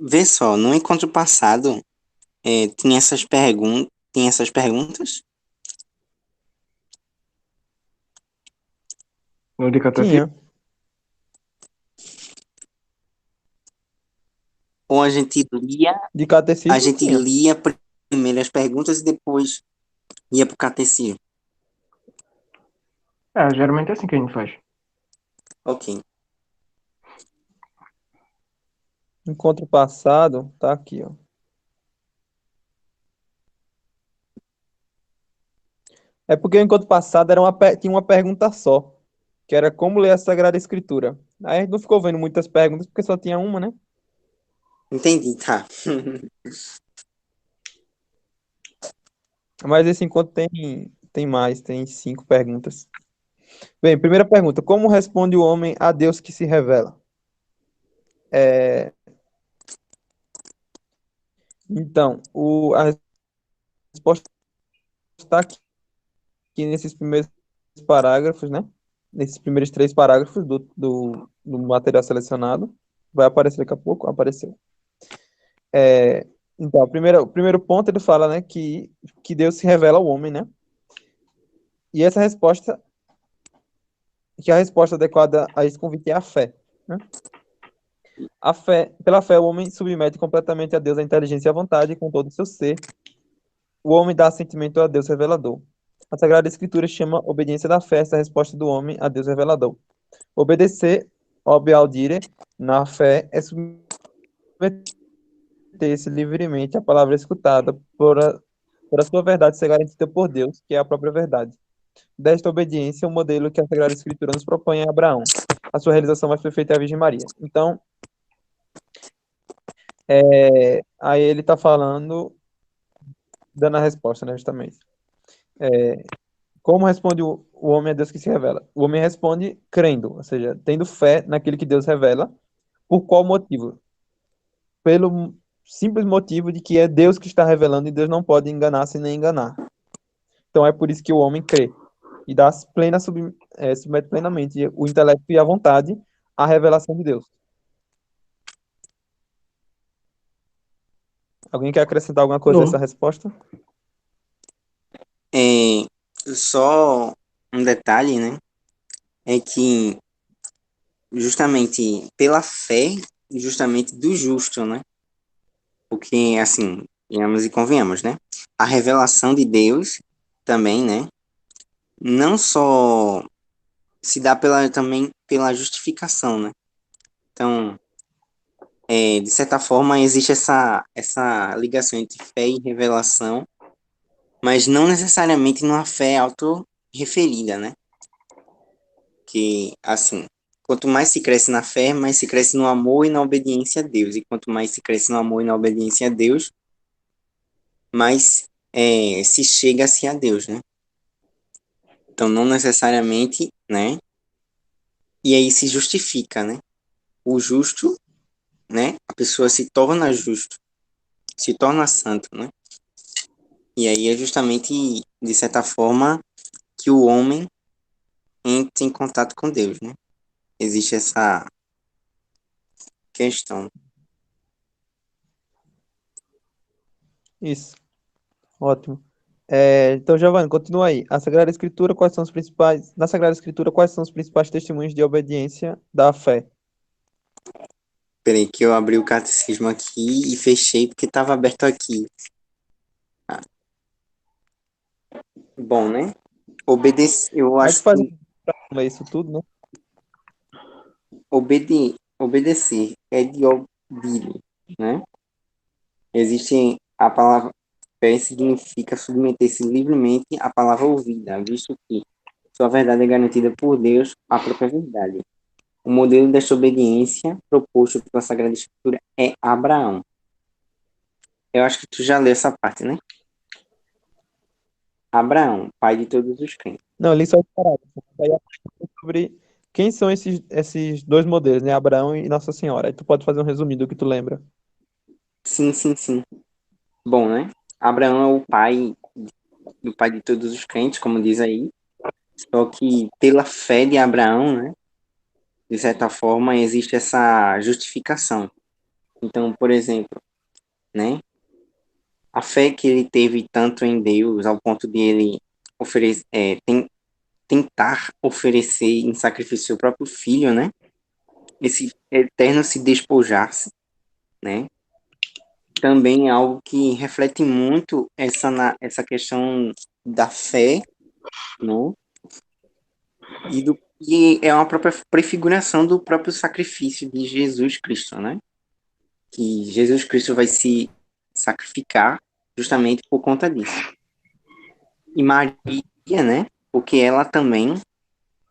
Vê só, no encontro passado, tinha essas perguntas? No de catecismo? Tinha. Ou De a catecismo, gente tinha. lia primeiro as perguntas e depois ia pro catecismo? Geralmente é assim que a gente faz. Ok. Encontro passado, tá aqui, ó. É porque o encontro passado tinha uma pergunta só, que era como ler a Sagrada Escritura. Aí a gente não ficou vendo muitas perguntas, porque só tinha uma, né? Entendi, tá. Mas esse encontro tem mais, tem 5 perguntas. Bem, primeira pergunta: como responde o homem a Deus que se revela? É, então, a resposta está aqui nesses primeiros parágrafos, né? Nesses primeiros 3 parágrafos do material selecionado. Vai aparecer daqui a pouco? Apareceu. É, então, o primeiro ponto ele fala, né, que Deus se revela ao homem, né? E essa resposta, que a resposta adequada a esse convite é a fé, né? Pela fé, o homem submete completamente a Deus a inteligência e a vontade com todo o seu ser. O homem dá assentimento a Deus revelador. A Sagrada Escritura chama obediência da fé essa resposta do homem a Deus revelador. Obedecer, ob audire, na fé, é submeter-se livremente à palavra escutada por a sua verdade ser garantida por Deus, que é a própria verdade. Desta obediência, o modelo que a Sagrada Escritura nos propõe é Abraão. A sua realização mais perfeita é a Virgem Maria. Então, aí ele está falando, dando a resposta, né, justamente. Como responde o homem a Deus que se revela? O homem responde crendo, ou seja, tendo fé naquilo que Deus revela. Por qual motivo? Pelo simples motivo de que é Deus que está revelando e Deus não pode enganar-se nem enganar. Então é por isso que o homem crê e submete plenamente o intelecto e a vontade à revelação de Deus. Alguém quer acrescentar alguma coisa a essa Não. resposta? É, só um detalhe, né? É que justamente pela fé, justamente do justo, né? Porque, assim, venhamos e convenhamos, né? A revelação de Deus também, né? Não só se dá também pela justificação, né? Então, de certa forma, existe essa ligação entre fé e revelação, mas não necessariamente numa fé auto-referida, né? Que, assim, quanto mais se cresce na fé, mais se cresce no amor e na obediência a Deus. E quanto mais se cresce no amor e na obediência a Deus, mais se chega-se a Deus, né? Então, não necessariamente, né? E aí se justifica, né? O justo, né? A pessoa se torna justo, se torna santo, né? E aí é justamente, de certa forma, que o homem entra em contato com Deus, né? Existe essa questão. Isso, ótimo. Então, Giovanni, continua aí. Na Sagrada Escritura, quais são os principais testemunhos de obediência da fé? Peraí, que eu abri o catecismo aqui e fechei porque estava aberto aqui. Ah, bom, né? Eu Aí tu acho faz que isso tudo, né? obedecer é de obediência, né? Existe a palavra fé significa submeter-se livremente à palavra ouvida, visto que sua verdade é garantida por Deus, a própria verdade. O modelo desta obediência proposto pela Sagrada Escritura é Abraão. Eu acho que tu já leu essa parte, né? Abraão, pai de todos os crentes. Não, ali só os parágrafos. Aí é sobre quem são esses dois modelos, né? Abraão e Nossa Senhora. Aí tu pode fazer um resumido do que tu lembra. Sim, sim, sim. Bom, né? Abraão é o pai do pai de todos os crentes, como diz aí. Só que pela fé de Abraão, né? De certa forma, existe essa justificação. Então, por exemplo, né, a fé que ele teve tanto em Deus, ao ponto de ele oferecer, tentar oferecer em sacrifício seu próprio filho, né, esse eterno se despojar-se, né, também é algo que reflete muito essa questão da fé, né, e é uma própria prefiguração do próprio sacrifício de Jesus Cristo, né? Que Jesus Cristo vai se sacrificar justamente por conta disso. E Maria, né? Porque ela também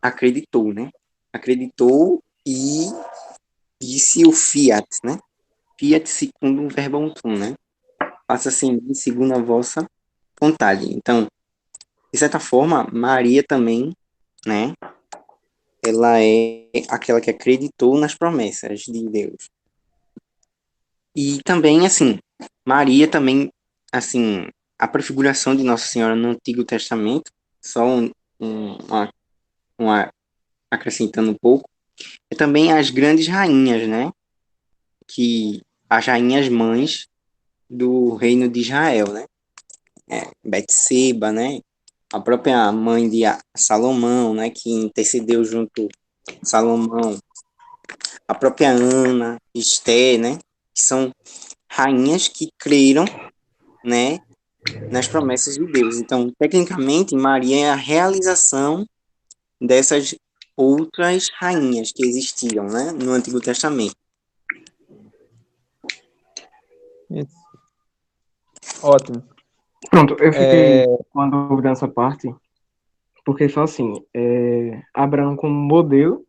acreditou, né? Acreditou e disse o fiat, né? Fiat secundum verbum tuum, né? Faça-se em mim segundo a vossa vontade. Então, de certa forma, Maria também, né? Ela é aquela que acreditou nas promessas de Deus. E também, assim, Maria também, assim, a prefiguração de Nossa Senhora no Antigo Testamento, só uma acrescentando um pouco, é também as grandes rainhas, né? Que as rainhas mães do reino de Israel, né? Betseba, né? A própria mãe de Salomão, né? Que intercedeu junto com Salomão, a própria Ana, Esté, né? Que são rainhas que creram, né, nas promessas de Deus. Então, tecnicamente, Maria é a realização dessas outras rainhas que existiam, né, no Antigo Testamento. Isso. Ótimo. Pronto, eu fiquei com a dúvida nessa parte, porque fala assim, Abraão como modelo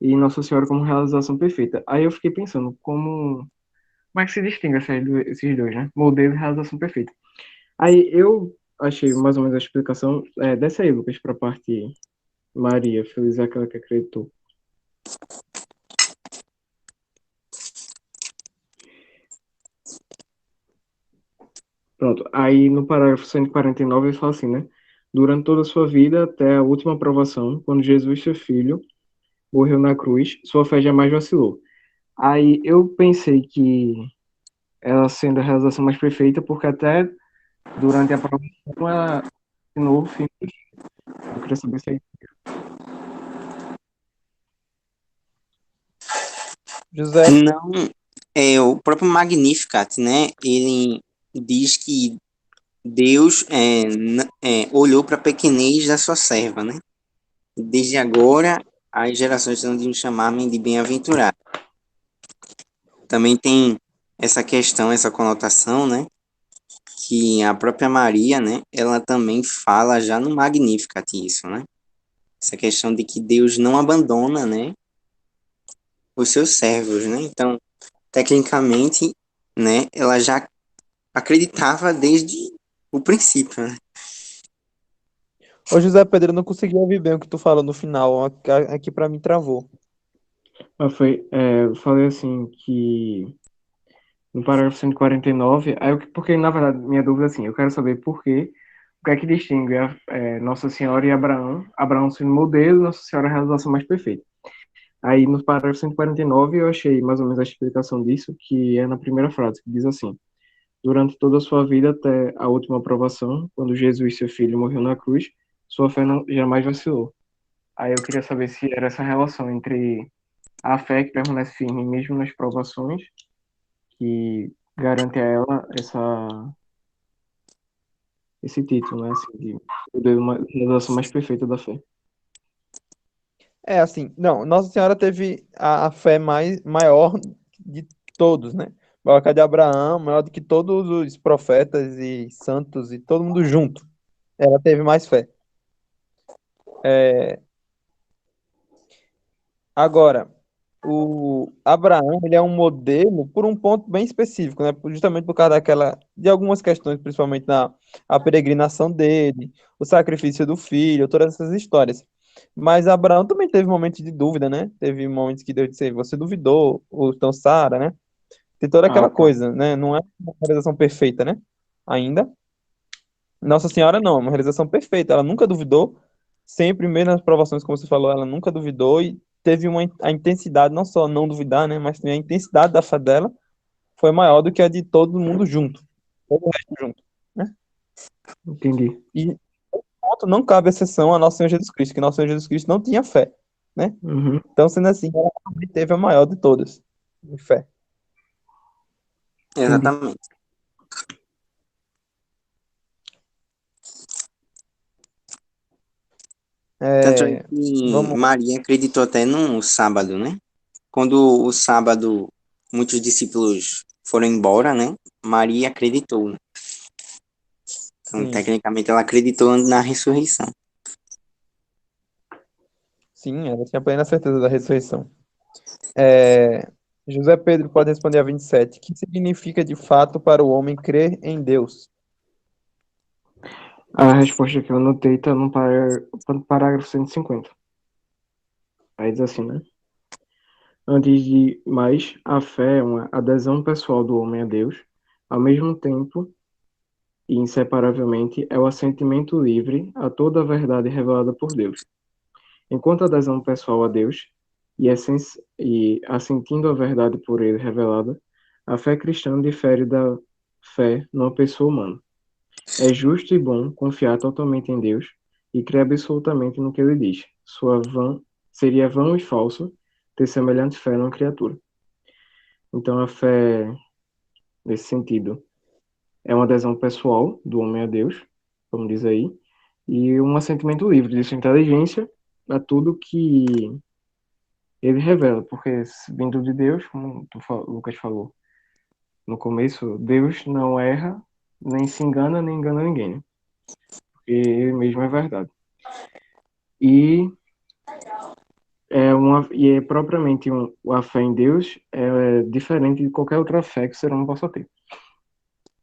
e Nossa Senhora como realização perfeita. Aí eu fiquei pensando, como é que se distingue esses dois, né? Modelo e realização perfeita. Aí eu achei mais ou menos a explicação, dessa aí, Lucas, para a parte Maria, feliz é aquela que acreditou. Pronto, aí no parágrafo 149 ele fala assim, né? Durante toda a sua vida, até a última aprovação, quando Jesus, seu filho, morreu na cruz, sua fé jamais vacilou. Aí eu pensei que ela sendo a realização mais perfeita, porque até durante a aprovação ela ensinou o fim. Eu queria saber se aí. José, Não, o próprio Magnificat, né, ele diz que Deus olhou para a pequenez da sua serva, né? Desde agora as gerações estão de nos chamar-me de bem-aventurado. Também tem essa questão, essa conotação, né? Que a própria Maria, né? Ela também fala já no Magnificat isso, né? Essa questão de que Deus não abandona, né? Os seus servos, né? Então, tecnicamente, né? Ela já acreditava desde o princípio, né? ô José Pedro, eu não consegui ouvir bem o que tu falou no final. Aqui pra mim travou. Eu falei assim que no parágrafo 149, porque na verdade minha dúvida é assim, eu quero saber o que é que distingue Nossa Senhora e Abraão, Abraão sendo modelo, Nossa Senhora a realização mais perfeita. Aí no parágrafo 149 eu achei mais ou menos a explicação disso, que é na primeira frase, que diz assim: durante toda a sua vida até a última aprovação, quando Jesus, seu filho, morreu na cruz, sua fé não, jamais vacilou. Aí eu queria saber se era essa relação entre a fé que permanece firme mesmo nas provações, que garante a ela esse título, né, assim, de uma realização mais perfeita da fé. É assim, não, Nossa Senhora teve a fé maior de todos, né? Maior que a de Abraão, maior do que todos os profetas e santos e todo mundo junto. Ela teve mais fé. É, agora, o Abraão, ele é um modelo por um ponto bem específico, né? Justamente por causa de algumas questões, principalmente a peregrinação dele, o sacrifício do filho, todas essas histórias. Mas Abraão também teve momentos de dúvida, né? Teve momentos que Deus disse, você duvidou, ou então Sara, né? Tem toda Ah, aquela tá. coisa, né? Não é uma realização perfeita, né? Ainda. Nossa Senhora não, é uma realização perfeita. Ela nunca duvidou, sempre, mesmo nas provações, como você falou, ela nunca duvidou e teve a intensidade, não só não duvidar, né? Mas também a intensidade da fé dela foi maior do que a de todo mundo junto. Todo o resto junto, né? Entendi. E ponto não cabe exceção a nosso Senhor Jesus Cristo, que nosso Senhor Jesus Cristo não tinha fé, né? Uhum. Então, sendo assim, ela também teve a maior de todas, em fé. Entendi. Exatamente. Tanto é que Vamos. Maria acreditou até no sábado, né? Quando o sábado muitos discípulos foram embora, né? Maria acreditou, né? Então, Sim, tecnicamente, ela acreditou na ressurreição. sim, ela tinha plena certeza da ressurreição. É, José Pedro pode responder a 27. O que significa de fato para o homem crer em Deus? A resposta que eu anotei está no parágrafo 150. Aí diz assim, né? Antes de mais, a fé é uma adesão pessoal do homem a Deus, ao mesmo tempo e inseparavelmente é o assentimento livre a toda a verdade revelada por Deus. Enquanto a adesão pessoal a Deus e assentindo a verdade por ele revelada, a fé cristã difere da fé numa pessoa humana. É justo e bom confiar totalmente em Deus e crer absolutamente no que ele diz. Seria vão e falso ter semelhante fé numa criatura. Então, a fé, nesse sentido, é uma adesão pessoal do homem a Deus, como diz aí, e um assentimento livre de sua inteligência a tudo que ele revela, porque vindo de Deus, como Lucas falou no começo, Deus não erra, nem se engana, nem engana ninguém, né? Porque ele mesmo é verdade. E é propriamente a fé em Deus é diferente de qualquer outra fé que o ser humano possa ter.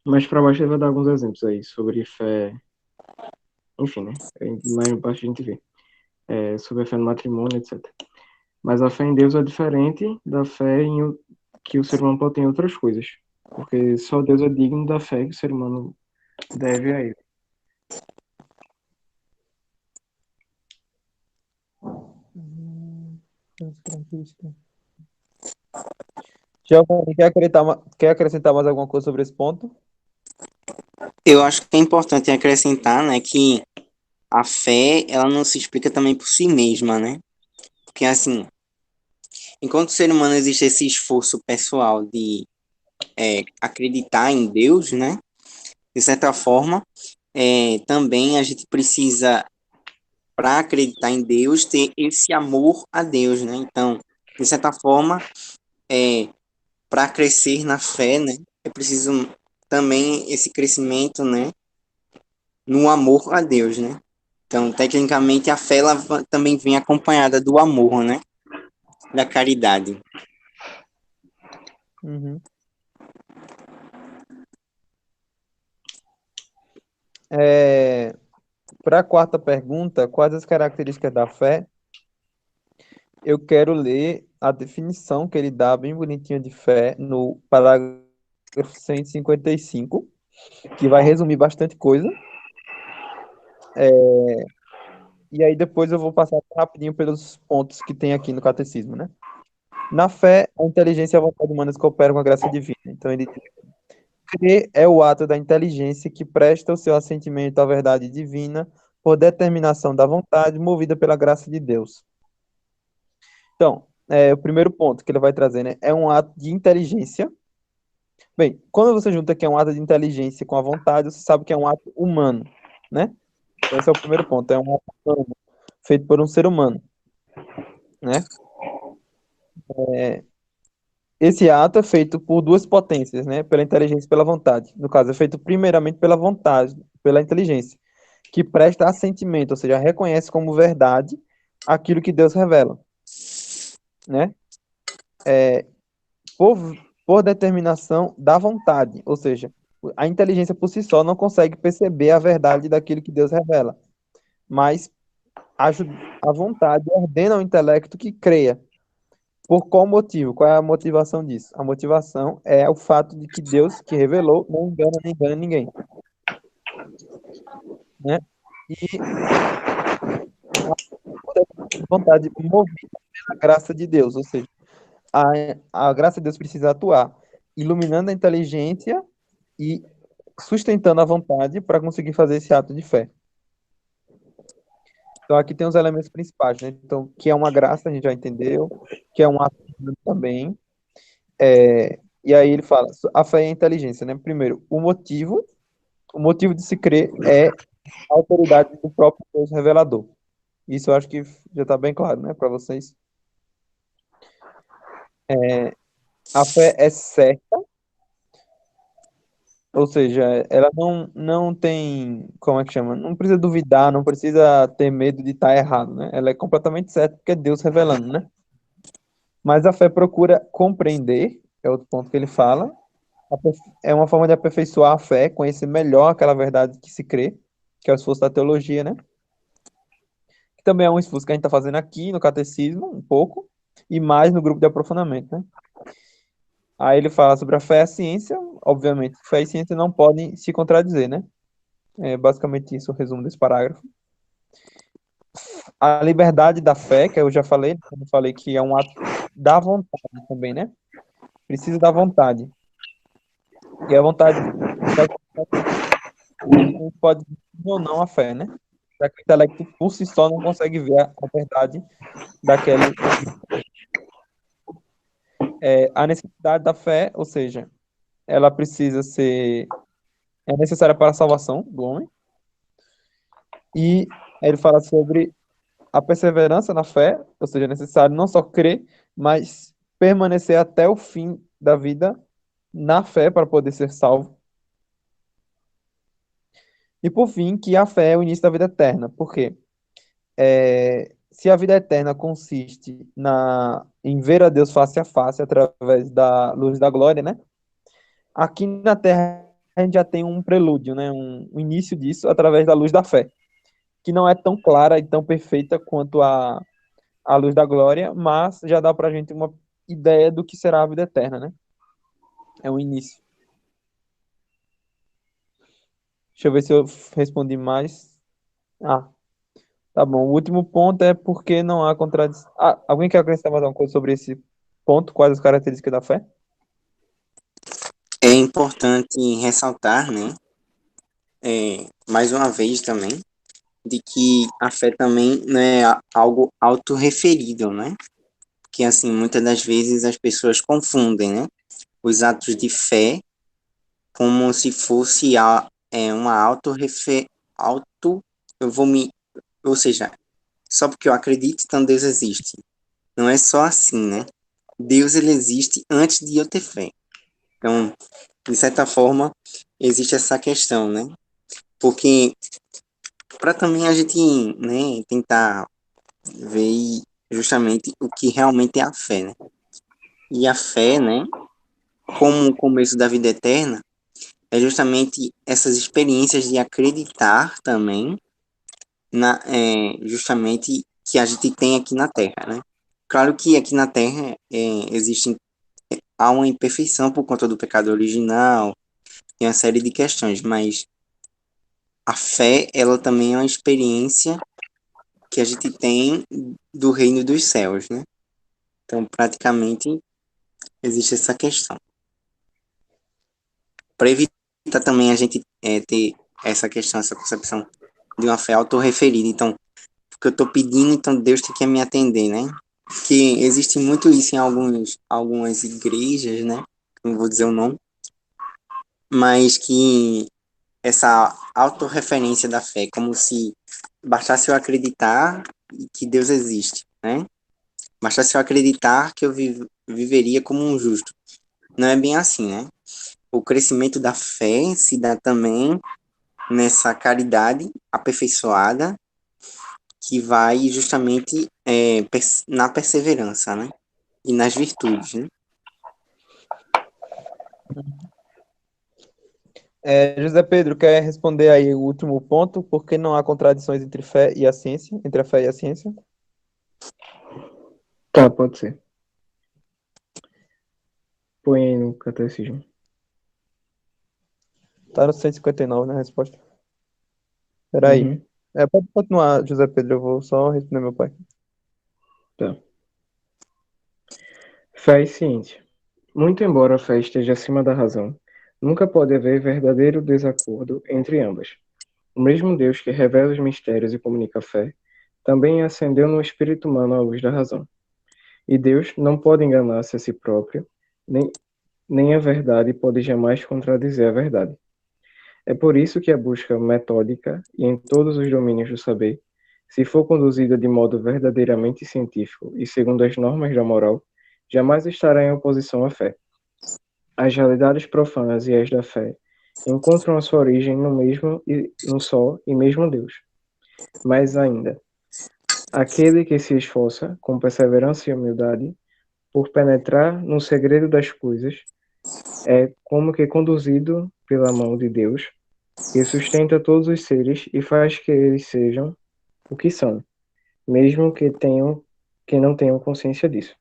Mas para baixo ele vai dar alguns exemplos aí sobre fé, enfim, né? Mais baixo a gente vê. Sobre a fé no matrimônio, etc. Mas a fé em Deus é diferente da fé que o ser humano pode ter em outras coisas. Porque só Deus é digno da fé que o ser humano deve a ele. Giovanni, quer acrescentar mais alguma coisa sobre esse ponto? Eu acho que é importante acrescentar, né, que a fé, ela não se explica também por si mesma, né? Porque, assim, enquanto o ser humano existe esse esforço pessoal de acreditar em Deus, né? De certa forma, também a gente precisa, para acreditar em Deus, ter esse amor a Deus, né? Então, de certa forma, para crescer na fé, né? É preciso também esse crescimento, né? No amor a Deus, né? Então, tecnicamente, a fé ela também vem acompanhada do amor, né? Da caridade. Uhum. Para a quarta pergunta, quais as características da fé? Eu quero ler a definição que ele dá bem bonitinha de fé no parágrafo 155, que vai resumir bastante coisa. E aí depois eu vou passar rapidinho pelos pontos que tem aqui no catecismo, né? Na fé, a inteligência e a vontade humanas cooperam com a graça divina. Então ele diz: crer é o ato da inteligência que presta o seu assentimento à verdade divina por determinação da vontade movida pela graça de Deus. Então, o primeiro ponto que ele vai trazer, né, é um ato de inteligência. Bem, quando você junta que é um ato de inteligência com a vontade, você sabe que é um ato humano, né? Então, esse é o primeiro ponto, é um ato humano, feito por um ser humano, né? Esse ato é feito por duas potências, né? Pela inteligência e pela vontade. No caso, é feito primeiramente pela vontade, pela inteligência, que presta assentimento, ou seja, reconhece como verdade aquilo que Deus revela, né? Por, por determinação da vontade, ou seja, a inteligência por si só não consegue perceber a verdade daquilo que Deus revela, mas a vontade ordena ao intelecto que creia. Por qual motivo? Qual é a motivação disso? A motivação é o fato de que Deus, que revelou, não engana nem engana ninguém, né? E a vontade movida pela graça de Deus, ou seja, a graça de Deus precisa atuar. iluminando a inteligência e sustentando a vontade para conseguir fazer esse ato de fé. Então, aqui tem os elementos principais, né? Então, que é uma graça, a gente já entendeu, que é um ato também. E aí ele fala, a fé e a inteligência, né? Primeiro, o motivo de se crer é a autoridade do próprio Deus revelador. Isso eu acho que já está bem claro, né, para vocês. A fé é certa, ou seja, ela não tem, como é que chama? Não precisa duvidar, não precisa ter medo de estar errado, né? Ela é completamente certa porque é Deus revelando, né? Mas a fé procura compreender, é outro ponto que ele fala, é uma forma de aperfeiçoar a fé, conhecer melhor aquela verdade que se crê, que é o esforço da teologia, né? Que também é um esforço que a gente está fazendo aqui no catecismo, um pouco, e mais no grupo de aprofundamento, né? Aí ele fala sobre a fé e a ciência, obviamente, fé e ciência não podem se contradizer, né? É basicamente isso o resumo desse parágrafo. A liberdade da fé, que eu já falei, como eu falei que é um ato da vontade também, né? Precisa da vontade. E a vontade pode vir ou não a fé, né? Já que o intelecto por si só não consegue ver a verdade daquele. A necessidade da fé, ou seja, ela precisa ser. É necessária para a salvação do homem. E ele fala sobre a perseverança na fé, ou seja, é necessário não só crer, mas permanecer até o fim da vida na fé para poder ser salvo. E por fim, que a fé é o início da vida eterna. Por quê? Se a vida eterna consiste em ver a Deus face a face através da luz da glória, né? Aqui na Terra a gente já tem um prelúdio, né? Um início disso através da luz da fé, que não é tão clara e tão perfeita quanto a luz da glória, mas já dá pra gente uma ideia do que será a vida eterna, né? É um início. Deixa eu ver se eu respondi mais. Ah, tá bom. O último ponto é porque não há contradição. Ah, alguém quer acrescentar mais alguma coisa sobre esse ponto? Quais as características da fé? É importante ressaltar, né, mais uma vez também, de que a fé também não é algo autorreferido, né? Que assim, muitas das vezes as pessoas confundem, né, os atos de fé como se fosse uma auto, eu vou me, ou seja, só porque eu acredito, então Deus existe. Não é só assim, né? Deus ele existe antes de eu ter fé. Então, de certa forma, existe essa questão, né? Porque para também a gente, né, tentar ver justamente o que realmente é a fé, né? E a fé, né, como o começo da vida eterna, é justamente essas experiências de acreditar também justamente que a gente tem aqui na Terra, né? Claro que aqui na Terra há uma imperfeição por conta do pecado original, tem uma série de questões, mas a fé, ela também é uma experiência que a gente tem do reino dos céus, né? Então, praticamente, existe essa questão. Para evitar também a gente ter essa questão, essa concepção de uma fé autorreferida. Então, porque eu estou pedindo, então Deus tem que me atender, né? Porque existe muito isso em algumas igrejas, né? Não vou dizer o nome, mas que essa autorreferência da fé, como se bastasse eu acreditar que Deus existe, né? Bastasse eu acreditar que eu viveria como um justo. Não é bem assim, né? O crescimento da fé se dá também nessa caridade aperfeiçoada que vai justamente na perseverança, né? E nas virtudes, né? José Pedro, quer responder aí o último ponto? Por que não há contradições entre fé e a ciência? Entre a fé e a ciência? Tá, pode ser. Põe aí no catecismo. Tá no 159, né, a resposta. Peraí. Uhum, Pode continuar, José Pedro, eu vou só responder meu pai. tá. Fé e ciência. Muito embora a fé esteja acima da razão, nunca pode haver verdadeiro desacordo entre ambas. O mesmo Deus que revela os mistérios e comunica a fé, também acendeu no espírito humano a luz da razão. E Deus não pode enganar-se a si próprio, nem a verdade pode jamais contradizer a verdade. É por isso que a busca metódica e em todos os domínios do saber, se for conduzida de modo verdadeiramente científico e segundo as normas da moral, jamais estará em oposição à fé. As realidades profanas e as da fé encontram a sua origem no só e mesmo Deus. Mais ainda, aquele que se esforça com perseverança e humildade por penetrar no segredo das coisas é como que conduzido pela mão de Deus, que sustenta todos os seres e faz que eles sejam o que são, mesmo que não tenham consciência disso.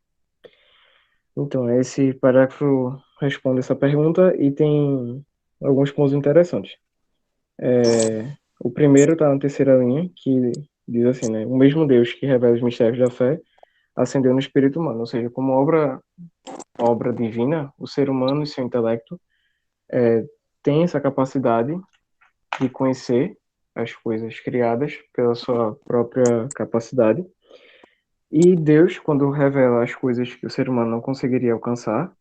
Então, esse parágrafo responde essa pergunta e tem alguns pontos interessantes. O primeiro está na terceira linha, que diz assim, né? O mesmo Deus que revela os mistérios da fé acendeu no espírito humano, ou seja, como obra divina, o ser humano e seu intelecto tem essa capacidade de conhecer as coisas criadas pela sua própria capacidade. E Deus, quando revela as coisas que o ser humano não conseguiria alcançar,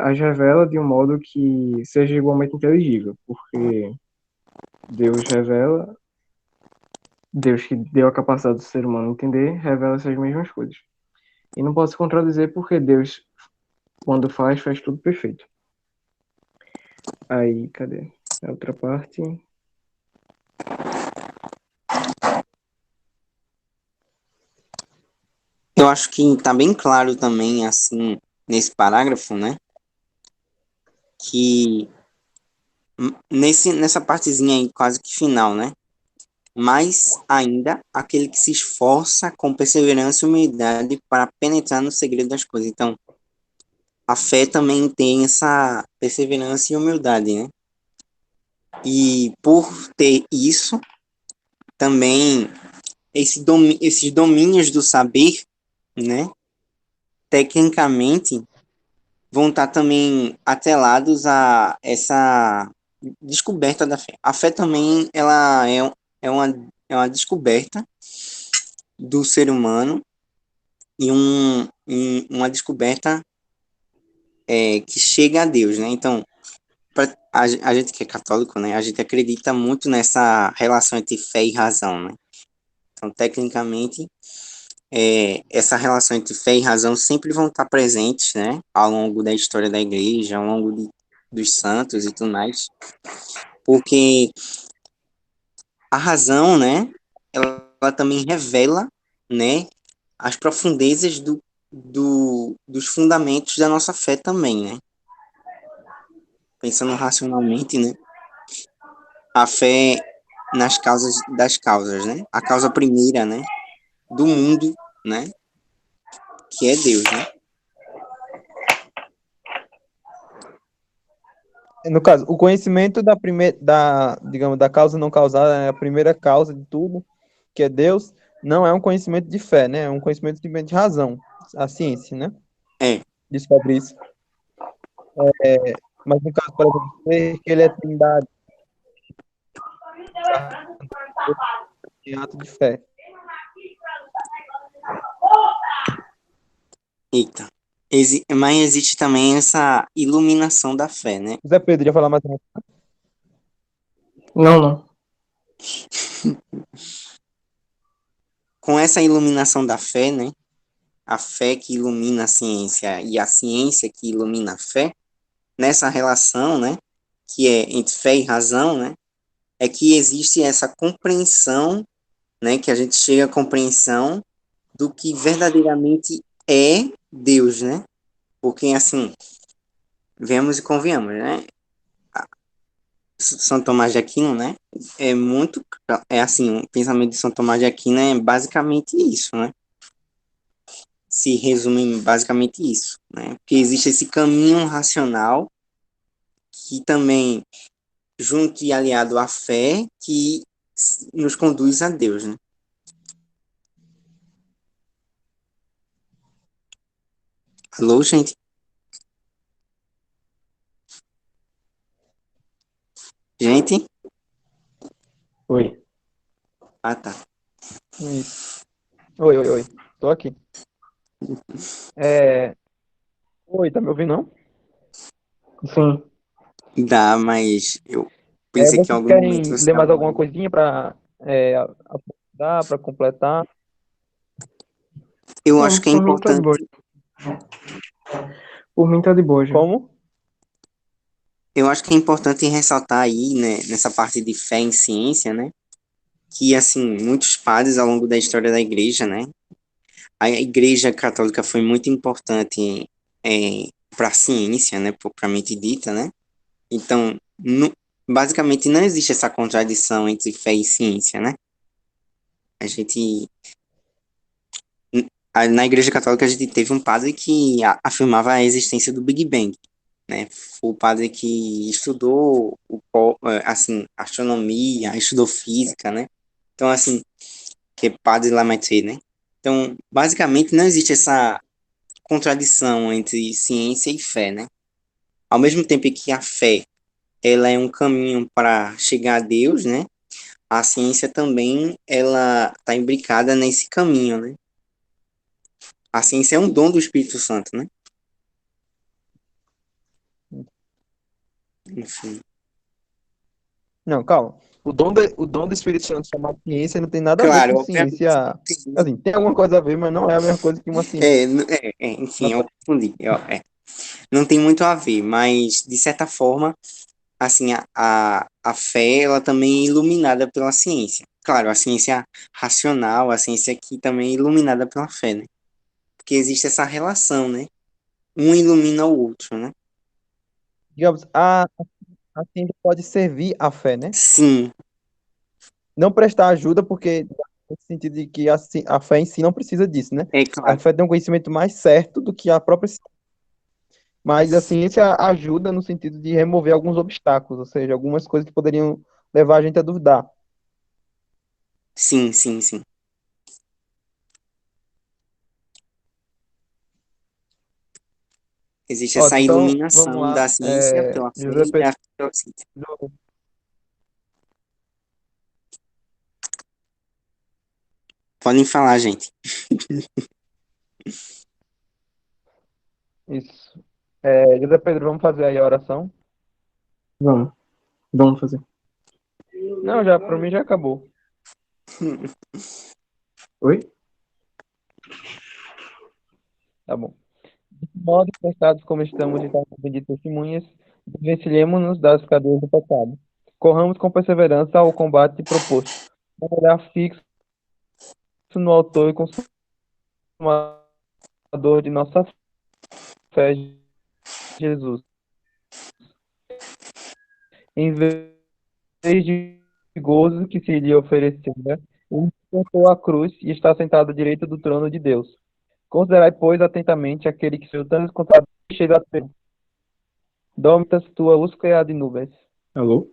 as revela de um modo que seja igualmente inteligível, porque Deus revela, Deus que deu a capacidade do ser humano entender, revela essas mesmas coisas. E não pode se contradizer porque Deus, quando faz tudo perfeito. Aí, cadê? A outra parte. Eu acho que tá bem claro também, assim, nesse parágrafo, né? Que nessa partezinha aí, quase que final, né? Mais ainda, aquele que se esforça com perseverança e humildade para penetrar no segredo das coisas. Então, a fé também tem essa perseverança e humildade, né? E por ter isso, também esses domínios do saber, né? Tecnicamente, vão estar também atrelados a essa descoberta da fé. A fé também é, uma, é uma descoberta do ser humano e uma descoberta que chega a Deus, né? Então, a gente que é católico, né? A gente acredita muito nessa relação entre fé e razão, né? Então, tecnicamente, essa relação entre fé e razão sempre vão estar presentes, né? Ao longo da história da igreja, ao longo dos santos e tudo mais. Porque a razão, né? Ela também revela, né? As profundezas dos fundamentos da nossa fé também, né? Pensando racionalmente, né? A fé nas causas das causas, né? A causa primeira, né? Do mundo, né? Que é Deus, né? No caso, o conhecimento digamos, da causa não causada, né, a primeira causa de tudo, que é Deus, não é um conhecimento de fé, né? É um conhecimento de razão, a ciência, né? É, Descobre isso. Mas no caso, por exemplo, dizer que ele é trindade, é ato de fé. eita. Mas existe também essa iluminação da fé, né? Zé Pedro, ia falar mais uma. Não. Com essa iluminação da fé, né? A fé que ilumina a ciência e a ciência que ilumina a fé, nessa relação, né? Que é entre fé e razão, né? É que existe essa compreensão, né? Que a gente chega à compreensão do que verdadeiramente é Deus, né? Porque, assim, vemos e convenhamos, né? São Tomás de Aquino, né? É muito, assim, o pensamento de São Tomás de Aquino é basicamente isso, né? Se resume em basicamente isso, né? Porque existe esse caminho racional que também, junto e aliado à fé, que nos conduz a Deus, né? Alô, gente? Gente? Oi. Ah, tá. Isso. Oi, oi, oi. Tô aqui. É... Oi, tá me ouvindo, não? Sim. Dá, mas eu pensei que em Vocês algum momento querem você ler mais estava. alguma coisinha para aprofundar, para completar? Eu acho Não, que é por mim tá de boa. importante. Por mim tá de boa já. Como? Eu acho que é importante ressaltar aí, né, nessa parte de fé em ciência, né, que assim, muitos padres ao longo da história da igreja, né, a igreja católica foi muito importante para a ciência, né, propriamente dita, né. Então, basicamente não existe essa contradição entre fé e ciência, né. A gente na igreja católica a gente teve um padre que afirmava a existência do Big Bang, né? Foi o padre que estudou assim, astronomia, estudou física, né? Então, assim, que é padre Lamettrie, né? Então, basicamente, não existe essa contradição entre ciência e fé, né? Ao mesmo tempo que a fé, ela é um caminho para chegar a Deus, né? A ciência também, ela está imbricada nesse caminho, né? A ciência é um dom do Espírito Santo, né? Enfim. Não, calma. O dom do Espírito Santo chamado ciência não tem nada a ver com Claro, obviamente. ciência. Assim, tem alguma coisa a ver, mas não é a mesma coisa que uma ciência. Enfim, eu confundi. Não tem muito a ver, mas de certa forma, assim, a fé, ela também é iluminada pela ciência. Claro, a ciência racional, a ciência que também é iluminada pela fé, né? Porque existe essa relação, né? Um ilumina o outro, né? Digamos, a ciência pode servir à fé, né? Sim, Não prestar ajuda, porque no sentido de que a fé em si não precisa disso, né? é A claro. fé tem um conhecimento mais certo do que a própria ciência. Mas a ciência ajuda no sentido de remover alguns obstáculos, ou seja, algumas coisas que poderiam levar a gente a duvidar. Sim, sim, sim. Existe Ó, essa então, vamos iluminação lá. da ciência pela fé José e Pedro, da fé pela ciência. Podem falar, gente. isso. José Pedro, vamos fazer aí a oração? Vamos. Vamos fazer. Não, já, para mim já acabou. Oi? Tá bom. De modo, prestados como estamos de tais benditas testemunhas, desvencilhemos-nos das cadeias do pecado. Corramos com perseverança ao combate proposto. Com o olhar fixo no autor e consumador de nossa fé, Jesus. Em vez de gozo que se lhe oferecera, ele suportou a cruz e está sentado à direita do trono de Deus. Considerai, pois, atentamente aquele que se tanto contra cheio da terra. Domitas tua usque ad nubes. Alô?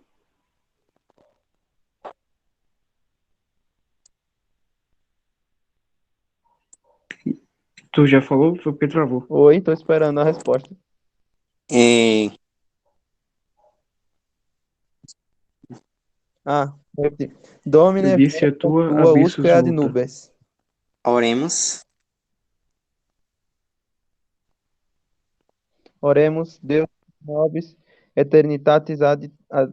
Tu já falou? Foi porque travou. Oi, estou esperando a resposta. É, Repeti. Eu Domine disse a verbum tua tua usque abissus ad vulta. nubes. oremos. Oremos, Deus nobis, eternitatis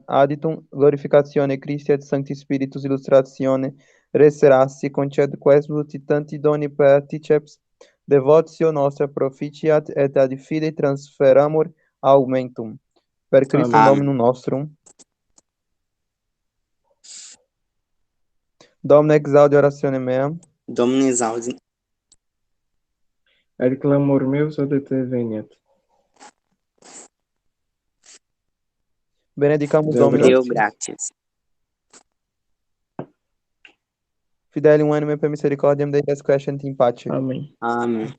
aditum glorificatione Christi et Sancti Spiritus illustratione reserassi conced quas vult tanti doni perticeps devotio nostra proficiat et ad fide transferamur aumentum. Per Christum Amém. Amém. Dominum nostrum. Domine exaudi oratione mea. Domine exaudi. Ad clamor meus audite veniat. Benedicamus Deo Dominum. Deo gratias. gratias. Fidelium anime per misericordiam Dei et quiescent in pace. Amém. Amém.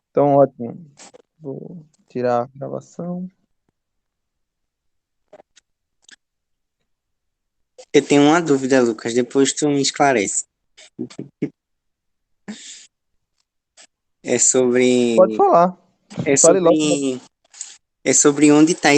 Então, ótimo. Vou tirar a gravação. Eu tenho uma dúvida, Lucas, depois tu me esclarece. É Pode sobre. falar. É Fale logo. sobre É sobre onde está